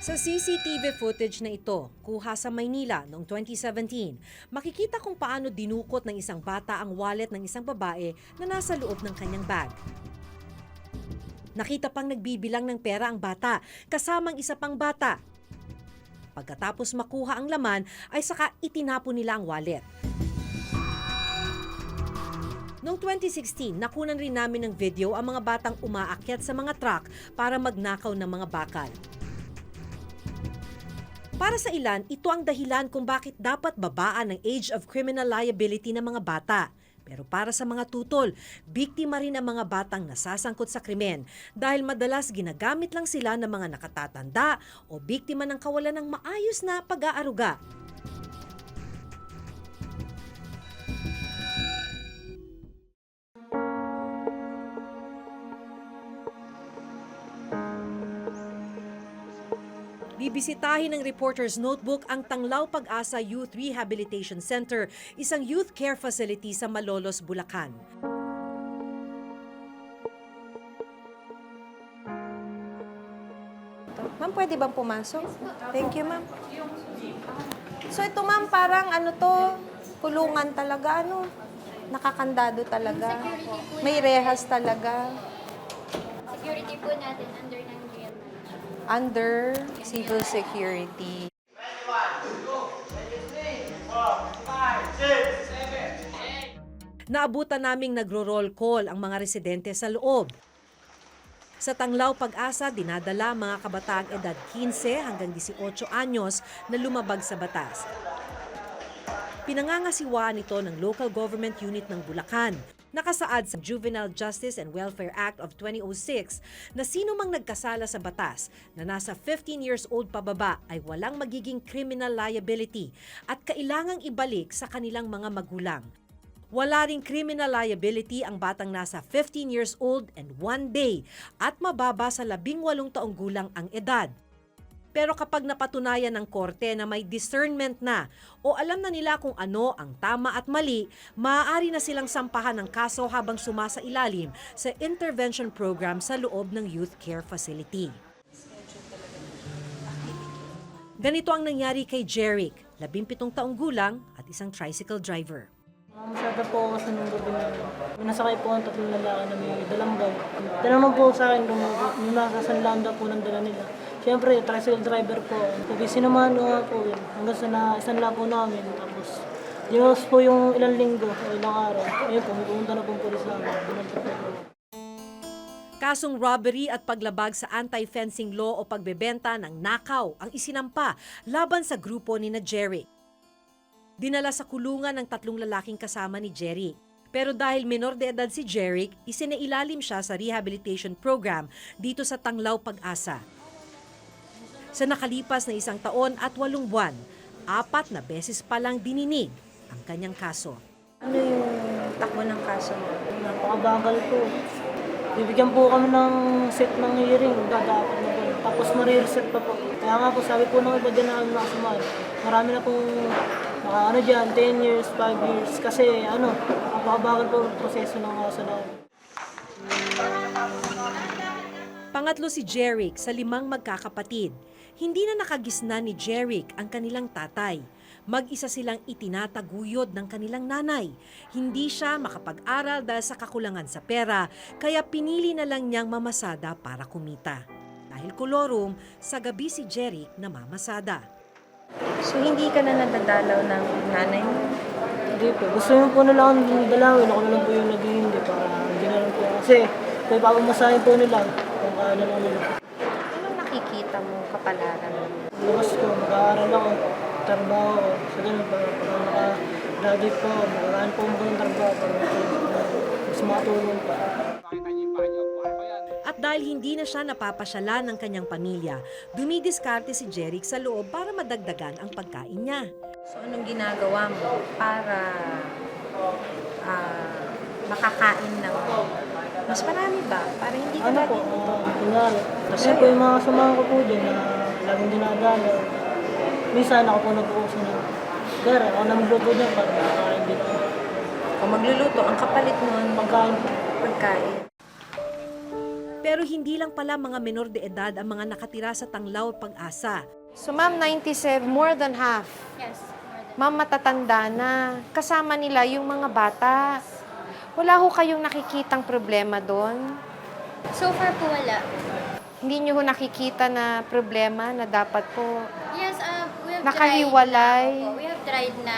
Sa CCTV footage na ito, kuha sa Maynila noong 2017, makikita kung paano dinukot ng isang bata ang wallet ng isang babae na nasa loob ng kanyang bag. Nakita pang nagbibilang ng pera ang bata, kasamang isa pang bata. Pagkatapos makuha ang laman, ay saka itinapon nila ang wallet. Noong 2016, nakunan rin namin ng video ang mga batang umaakyat sa mga truck para magnakaw ng mga bakal. Para sa ilan, ito ang dahilan kung bakit dapat babaan ang age of criminal liability ng mga bata. Pero para sa mga tutol, biktima rin ang mga batang nasasangkot sa krimen dahil madalas ginagamit lang sila ng mga nakatatanda o biktima ng kawalan ng maayos na pag-aaruga. Bibisitahin ng Reporter's Notebook ang Tanglaw Pag-asa Youth Rehabilitation Center, isang youth care facility sa Malolos, Bulacan. Ma'am, pwede bang pumasok? Thank you, ma'am. So ito, ma'am, parang ano to, kulungan talaga, ano? Nakakandado talaga. May rehas talaga. Security po natin under ng jail. Under civil security. Naabutan naming nagro-roll call ang mga residente sa loob. Sa Tanglaw Pag-asa, dinadala ang mga kabataang edad 15 hanggang 18 anyos na lumabag sa batas. Pinangangasiwaan ito ng Local Government Unit ng Bulacan. Nakasaad sa Juvenile Justice and Welfare Act of 2006 na sino mang nagkasala sa batas na nasa 15 years old pababa ay walang magiging criminal liability at kailangang ibalik sa kanilang mga magulang. Wala ring criminal liability ang batang nasa 15 years old and 1 day at mababa sa 18 taong gulang ang edad. Pero kapag napatunayan ng korte na may discernment na o alam na nila kung ano ang tama at mali, maaari na silang sampahan ng kaso habang sumasailalim sa intervention program sa loob ng youth care facility. Ganito ang nangyari kay Jeric, 17 taong gulang at isang tricycle driver. Masada po ako sa nung gabi na yun. Nasakay po ang tatlong lalaki na may dalang bag. Tinanong po sa akin kung nasa San daw po ng dala nila. Siyempre, tricycle driver po. Sabi, sinamahan ko nga po yun. Hanggang sa isanla po namin. Tapos, dinos po yung ilang linggo o ilang araw. Ayun po, may pumunta na pong pulis namin. Binunta po po. Kasong robbery at paglabag sa anti-fencing law o pagbebenta ng nakaw ang isinampa laban sa grupo ni na Jeric. Dinala sa kulungan ng 3 lalaking kasama ni Jeric. Pero dahil menor de edad si Jeric, isinailalim siya sa rehabilitation program dito sa Tanglaw Pag-asa. Sa nakalipas na 1 taon at 8 buwan, 4 na beses pa lang dininig ang kanyang kaso. Ano yung takbo ng kaso mo? Napakabagal po. Bibigyan po kami ng set ng hearing. Dapat na po. Tapos marireset pa po. Kaya nga po, sabi po ng iba dyan na kami nakasumay. Marami na pong ano dyan, 10 years, 5 years. Kasi napakabagal po ang proseso ng kaso namin. Pangatlo si Jeric sa 5 magkakapatid. Hindi na nakagisna ni Jeric ang kanilang tatay. Mag-isa silang itinataguyod ng kanilang nanay. Hindi siya makapag-aral dahil sa kakulangan sa pera, kaya pinili na lang niyang mamasada para kumita. Dahil kolorum, sa gabi si Jeric namamasada. So hindi ka na nadadalaw ng nanay mo? Hindi po. Gusto nyo po nila akong dalawin. Ako na lang po yung naghihindi para hindi na lang po. Kasi kaya papamasahin po nila kung kaya na lang nila. Anong nakikita mo kapalaran mo? Labas ko, mag-aaral ako, trabaho ako. Sa ganun, para naka-graduate po ako, mag-aaral po ako ng trabaho para mas matulong pa. At dahil hindi na siya napapasyalan ng kanyang pamilya, dumidiskarte si Jeric sa loob para madagdagan ang pagkain niya. So anong ginagawa mo para makakain ng mas marami ba? Para hindi ka Ano po, kunyari. Kasi po yung mga samahan ko po dyan na laging dinadala. Minsan ako po nag-uuso na. Gara, ako na magluto dyan para makakain din ako. Kung magluluto, ang kapalit nun, Pagkain po. pagkain. Pero hindi lang pala mga menor de edad ang mga nakatira sa Tanglaw Pag-asa. So ma'am, 97, more than half. Yes, more than. Ma'am, matatanda na. Kasama nila yung mga bata. Wala ho kayong nakikitang problema doon? So far po wala. Hindi nyo ho nakikita na problema na dapat po Yes, we have nakahiwalay? tried na, we have tried na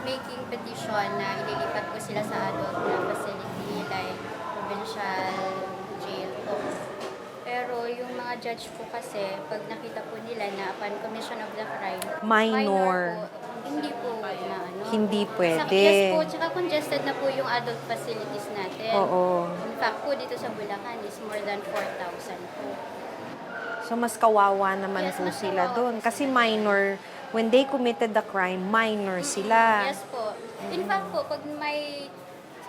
making petition na ililipat po sila sa adult na facility like provincial jail po. Pero yung mga judge po kasi, pag nakita po nila na upon commission of the crime, Minor. po, hindi po na Hindi pwede. Yes po, tsaka congested na po yung adult facilities natin. Oo. In fact po, dito sa Bulacan is more than 4,000 po. So mas kawawa naman Yes, po mas sila kawawa doon. po Kasi minor, when they committed the crime, minor sila. Yes po. In fact po, pag may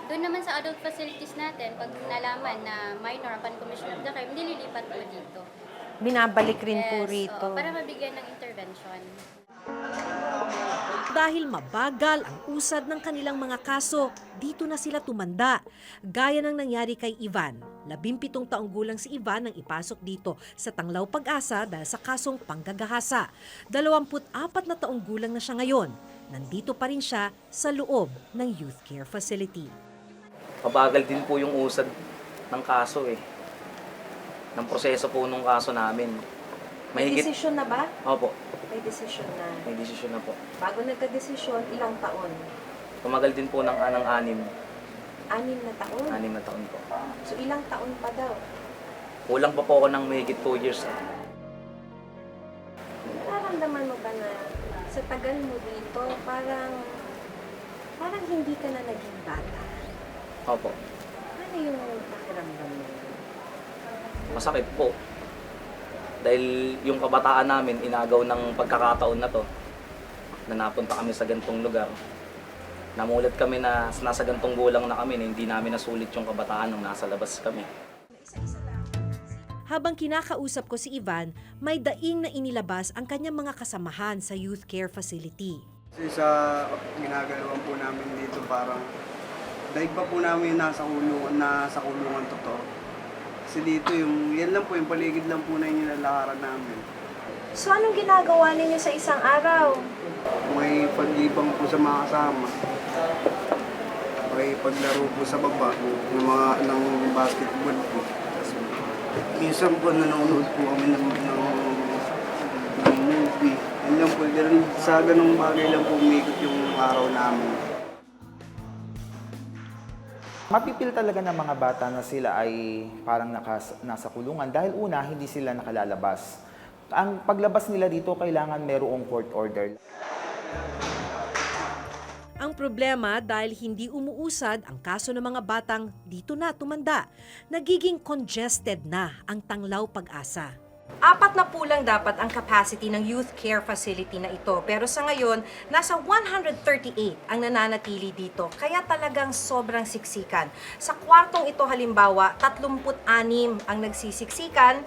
doon naman sa adult facilities natin, pag nalaman na minor upon commission of the crime, nililipat po dito. Binabalik rin po Yes, rito. oo, para mabigyan ng intervention. Dahil mabagal ang usad ng kanilang mga kaso, dito na sila tumanda. Gaya ng nangyari kay Ivan. 17 taong gulang si Ivan nang ipasok dito sa Tanglaw Pag-asa dahil sa kasong panggagahasa. 24 na taong gulang na siya ngayon. Nandito pa rin siya sa loob ng youth care facility. Mabagal din po yung usad ng kaso ng proseso po nung kaso namin. May desisyon na ba? Opo, May desisyon na. may desisyon na po. Bago nagka-desisyon, ilang taon? Tumagal din po ng 6, 6 na taon? 6 na taon po. So ilang taon pa daw? Kulang pa po ako ng mahigit 2 years. Nararamdaman mo ba na sa tagal mo dito, parang hindi ka na naging bata? Opo, Ano yung pakiramdam mo? masakit po. Dahil yung kabataan namin, inagaw ng pagkakataon na to, na napunta kami sa gantong lugar. Namulat kami na nasa gantong gulang na kami na hindi namin nasulit yung kabataan nung nasa labas kami. Habang kinakausap ko si Ivan, may daing na inilabas ang kanyang mga kasamahan sa youth care facility. Kasi sa ginagalawan po namin dito parang daig pa po namin nasa kulungan totoo. Kasi dito yan lang po, yung paligid lang po na yung nilalakaran namin. So anong ginagawa ninyo sa isang araw? May paglibang po sa mga kasama. May paglaro po sa baba ng basketball po. Tapos, minsan po nanonood po kami ng movie. Yan lang po, sa ganung bagay lang po umikot yung araw namin. Mapipil talaga ng mga bata na sila ay parang nasa kulungan dahil una, hindi sila nakalalabas. Ang paglabas nila dito, kailangan merong court order. Ang problema dahil hindi umuusad ang kaso ng mga batang dito na tumanda, nagiging congested na ang Tanglaw Pag-asa. 4 na po lang dapat ang capacity ng youth care facility na ito. Pero sa ngayon, nasa 138 ang nananatili dito. Kaya talagang sobrang siksikan. Sa kwartong ito halimbawa, 36 ang nagsisiksikan,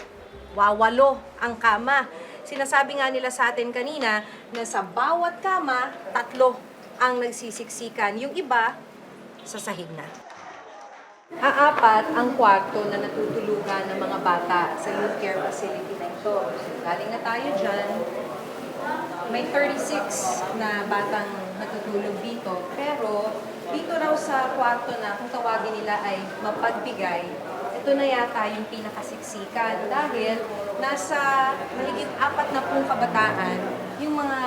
8 ang kama. Sinasabi nga nila sa atin kanina na sa bawat kama, 3 ang nagsisiksikan. Yung iba, sa sahig na. 4 ang kwarto na natutulugan ng mga bata sa youth care facility na ito. Galing na tayo dyan. May 36 na batang natutulog dito. Pero dito raw sa kwarto na kung tawagin nila ay mapagbigay, ito na yata yung pinakasiksikan dahil nasa mahigit 40 kabataan yung mga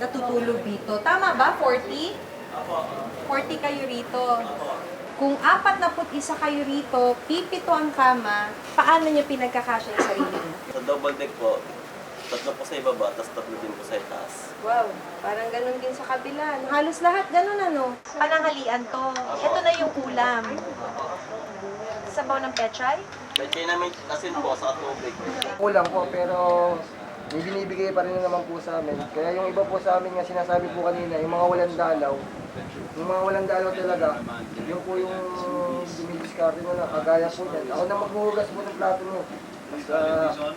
natutulog dito. Tama ba? 40? 40 kayo rito. Kung 41 kayo rito, 7 ang kama, paano nyo pinagkakasya yung sarili nyo? Sa double deck po, 3 po sa ibaba, tapos 3 din po sa itaas. Wow, parang ganun din sa kabila. Halos lahat ganun ano. Pananghalian to. Ito na yung ulam. Sabaw ng pechay? May namin asin po sa tubig. Kulang po, pero may binibigay pa rin naman po sa amin. Kaya yung iba po sa amin nga sinasabi po kanina, yung mga walang dalaw, talaga, yun po yung dumidiskarte nyo na, kagaya po yan. Ako na maghuhugas po ng plato nyo. Basta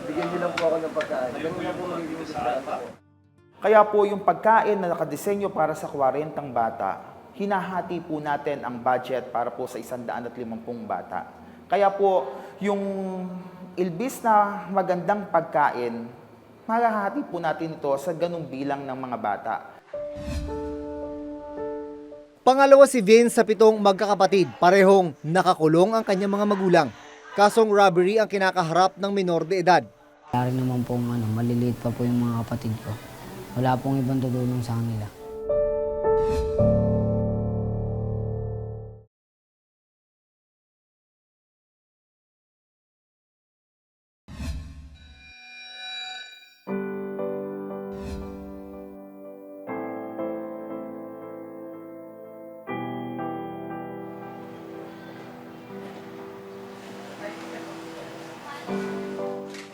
bigyan nyo lang po ako ng pagkain. Ganun na po magiging diskarte po. Kaya po yung pagkain na nakadesenyo para sa 40 bata, hinahati po natin ang budget para po sa 150 bata. Kaya po, yung ilbis na magandang pagkain, mahahati po natin ito sa ganung bilang ng mga bata. Pangalawa si Vince sa 7 magkakapatid, parehong nakakulong ang kanyang mga magulang. Kasong robbery ang kinakaharap ng minor de edad. Wala rin naman pong maliliit pa po yung mga kapatid ko. Wala pong ibang tutulong sa kanila.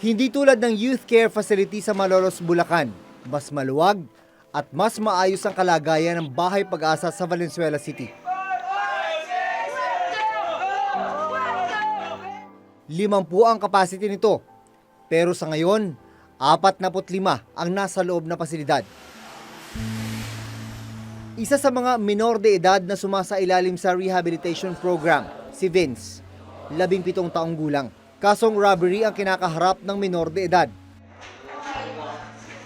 Hindi tulad ng youth care facility sa Malolos, Bulacan. Mas maluwag at mas maayos ang kalagayan ng Bahay Pag-asa sa Valenzuela City. 50 ang capacity nito. Pero sa ngayon, 45 ang nasa loob na pasilidad. Isa sa mga minor de edad na sumasailalim sa rehabilitation program, si Vince, 17 taong gulang. Kasong robbery ang kinakaharap ng minor de edad.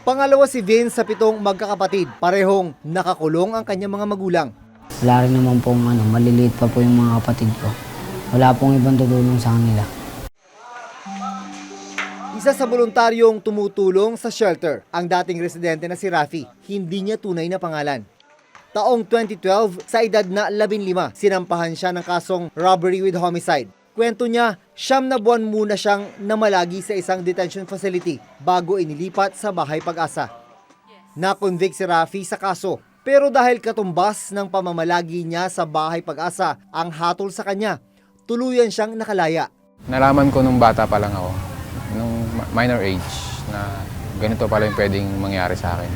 Pangalawa si Vince sa 7 magkakapatid, parehong nakakulong ang kanyang mga magulang. Wala rin naman pong maliliit pa po yung mga kapatid ko. Wala pong ibang tutulong sa kanila. Isa sa voluntaryong tumutulong sa shelter, ang dating residente na si Rafi. Hindi niya tunay na pangalan. Taong 2012, sa edad na 15, sinampahan siya ng kasong robbery with homicide. Kwento niya, 9 na buwan muna siyang namalagi sa isang detention facility bago inilipat sa Bahay Pag-asa. Na-convict si Rafi sa kaso, pero dahil katumbas ng pamamalagi niya sa Bahay Pag-asa ang hatol sa kanya, tuluyan siyang nakalaya. Nalaman ko nung bata pa lang ako, nung minor age, na ganito pala yung pwedeng mangyari sa akin.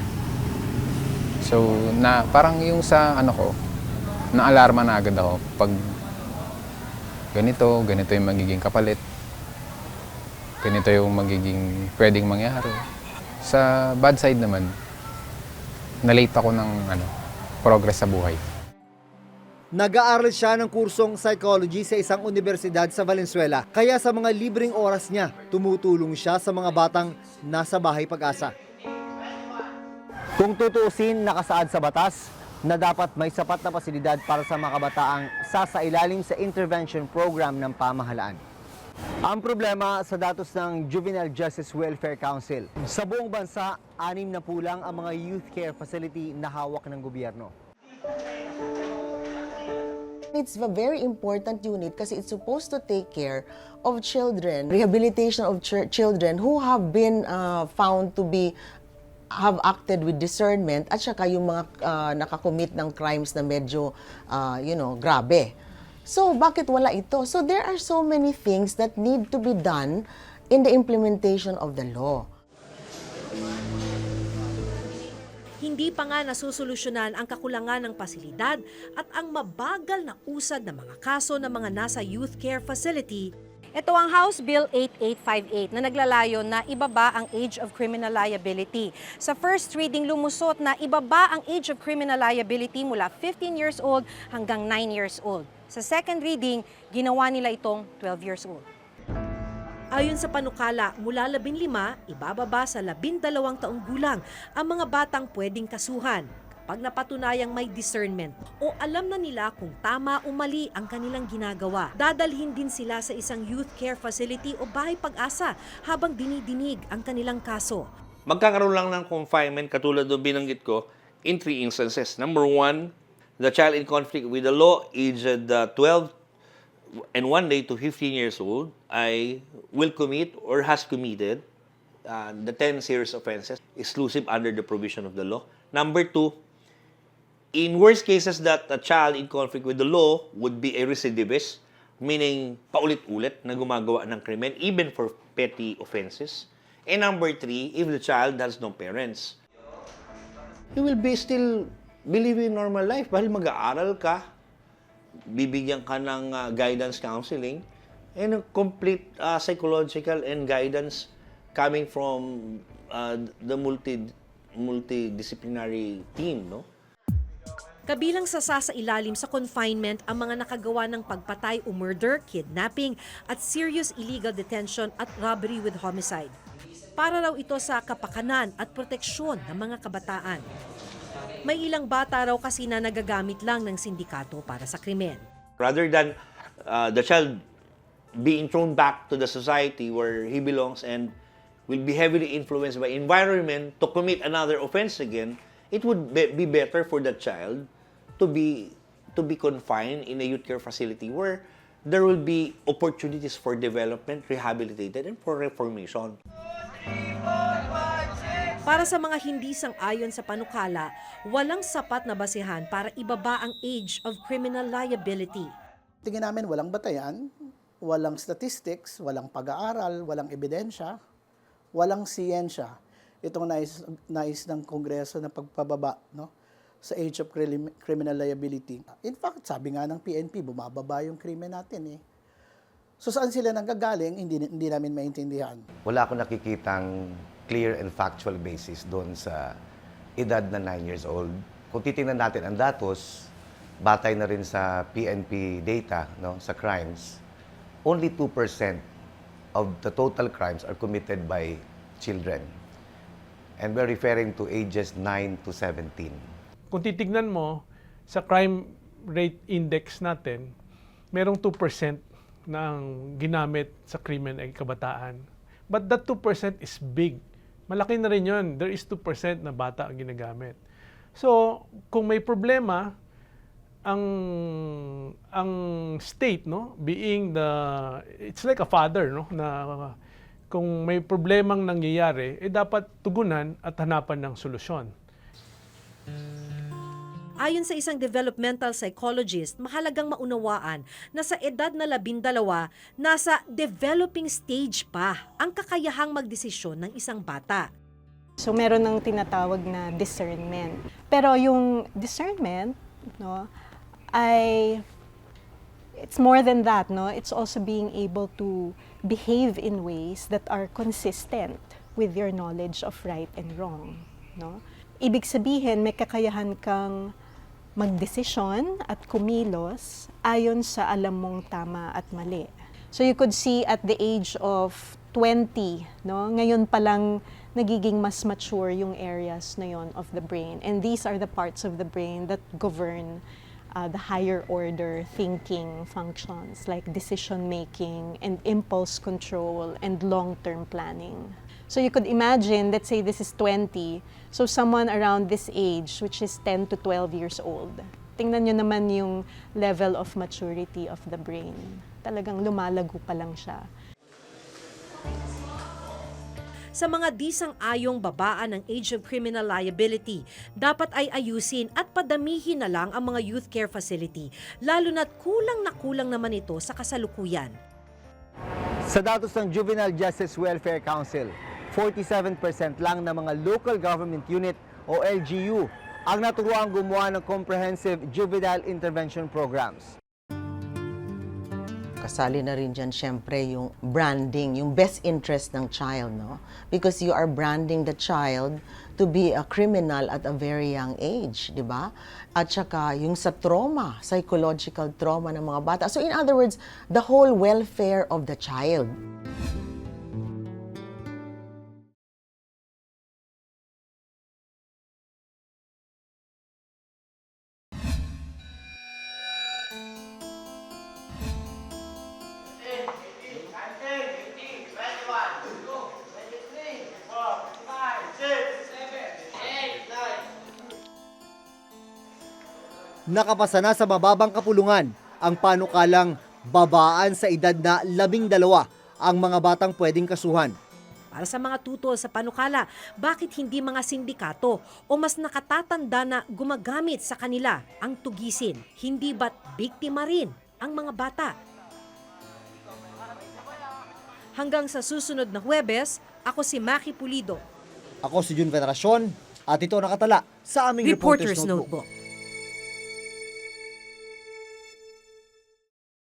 So, parang yung sa na-alarma na agad ako pag ganito yung magiging kapalit. Ganito yung magiging pwedeng mangyari. Sa bad side naman, na-late ako ng progress sa buhay. Nag-aaral siya ng kursong psychology sa isang universidad sa Valenzuela. Kaya sa mga libreng oras niya, tumutulong siya sa mga batang nasa Bahay Pag-asa. Kung tutuusin, nakasaad sa batas na dapat may sapat na pasilidad para sa mga kabataang sasailalim sa intervention program ng pamahalaan. Ang problema sa datos ng Juvenile Justice Welfare Council, sa buong bansa, 6 na lang ang mga youth care facility na hawak ng gobyerno. It's a very important unit kasi it's supposed to take care of children, rehabilitation of children who have been found to have acted with discernment at saka yung mga nakakommit ng crimes na medyo, grabe. So, bakit wala ito? So, there are so many things that need to be done in the implementation of the law. Hindi pa nga nasusolusyonan ang kakulangan ng pasilidad at ang mabagal na usad ng mga kaso ng mga nasa youth care facility. Ito ang House Bill 8858 na naglalayon na ibaba ang age of criminal liability. Sa first reading, lumusot na ibaba ang age of criminal liability mula 15 years old hanggang 9 years old. Sa second reading, ginawa nila itong 12 years old. Ayon sa panukala, mula 15, ibababa sa 12 taong gulang ang mga batang pwedeng kasuhan kapag napatunayang may discernment o alam na nila kung tama o mali ang kanilang ginagawa. Dadalhin din sila sa isang youth care facility o Bahay Pag-asa habang dinidinig ang kanilang kaso. Magkakaroon lang ng confinement katulad ng binanggit ko in 3 instances. Number 1, the child in conflict with the law aged 12 and 1 day to 15 years old will commit or has committed the 10 serious offenses exclusive under the provision of the law. Number 2, in worst cases that a child in conflict with the law would be a recidivist, meaning paulit-ulit na gumagawa ng krimen even for petty offenses. And number 3, if the child has no parents, you will be still living normal life dahil mag-aaral ka, bibigyan ka ng guidance counseling, and a complete psychological and guidance coming from the multidisciplinary team, no? Kabilang sa sasailalim sa confinement ang mga nakagawa ng pagpatay o murder, kidnapping at serious illegal detention at robbery with homicide. Para raw ito sa kapakanan at proteksyon ng mga kabataan. May ilang bata raw kasi na nagagamit lang ng sindikato para sa krimen. Rather than the child being thrown back to the society where he belongs and will be heavily influenced by environment to commit another offense again, it would be better for the child to be confined in a youth care facility where there will be opportunities for development, rehabilitated, and for reformation. Para sa mga hindi sang-ayon sa panukala, walang sapat na basehan para ibaba ang age of criminal liability. Tingin namin walang batayan, walang statistics, walang pag-aaral, walang ebidensya, walang siyensya. Itong nais ng Kongreso na pagpababa, no, sa age of criminal liability. In fact, sabi nga ng PNP, bumababa yung krimen natin eh. So saan sila nanggagaling, hindi namin maintindihan. Wala akong nakikitang clear and factual basis doon sa edad na 9 years old. Kung titingnan natin ang datos, batay na rin sa PNP data, no, sa crimes, only 2% of the total crimes are committed by children. And we're referring to ages 9 to 17. Kung titignan mo, sa crime rate index natin, merong 2% na ang ginamit sa krimen ay kabataan. But that 2% is big. Malaki na rin yun. There is 2% na bata ang ginagamit. So, kung may problema, ang state, no, being it's like a father, no, na kung may problemang nangyayari, dapat tugunan at hanapan ng solusyon. Ayon sa isang developmental psychologist, mahalagang maunawaan na sa edad na 12, nasa developing stage pa ang kakayahang magdesisyon ng isang bata. So meron ng tinatawag na discernment. Pero yung discernment, no, it's more than that, no? It's also being able to behave in ways that are consistent with your knowledge of right and wrong, no? Ibig sabihin, may kakayahan kang magdesisyon at kumilos ayon sa alam mong tama at mali. So you could see at the age of 20, no, ngayon pa lang nagiging mas mature yung areas na yon of the brain. And these are the parts of the brain that govern the higher order thinking functions like decision making and impulse control and long-term planning. So you could imagine, let's say this is 20, so someone around this age, which is 10 to 12 years old, tingnan nyo naman yung level of maturity of the brain. Talagang lumalago pa lang siya. Sa mga disang-ayong babaan ng age of criminal liability, dapat ay ayusin at padamihin na lang ang mga youth care facility, lalo na't kulang na kulang naman ito sa kasalukuyan. Sa datos ng Juvenile Justice Welfare Council, 47% lang ng mga local government unit o LGU ang naturuang gumawa ng comprehensive juvenile intervention programs. Kasali na rin dyan, syempre, yung branding, yung best interest ng child, no? Because you are branding the child to be a criminal at a very young age, di ba? At saka, yung sa trauma, psychological trauma ng mga bata. So, in other words, the whole welfare of the child. Nakapasa na sa mababang kapulungan ang panukalang babaan sa edad na 12 ang mga batang pwedeng kasuhan. Para sa mga tutol sa panukala, bakit hindi mga sindikato o mas nakatatanda na gumagamit sa kanila ang tugisin? Hindi ba't biktima rin ang mga bata? Hanggang sa susunod na Huwebes, ako si Maki Pulido. Ako si Jun Veneracion at ito nakatala sa aming Reporter's Notebook.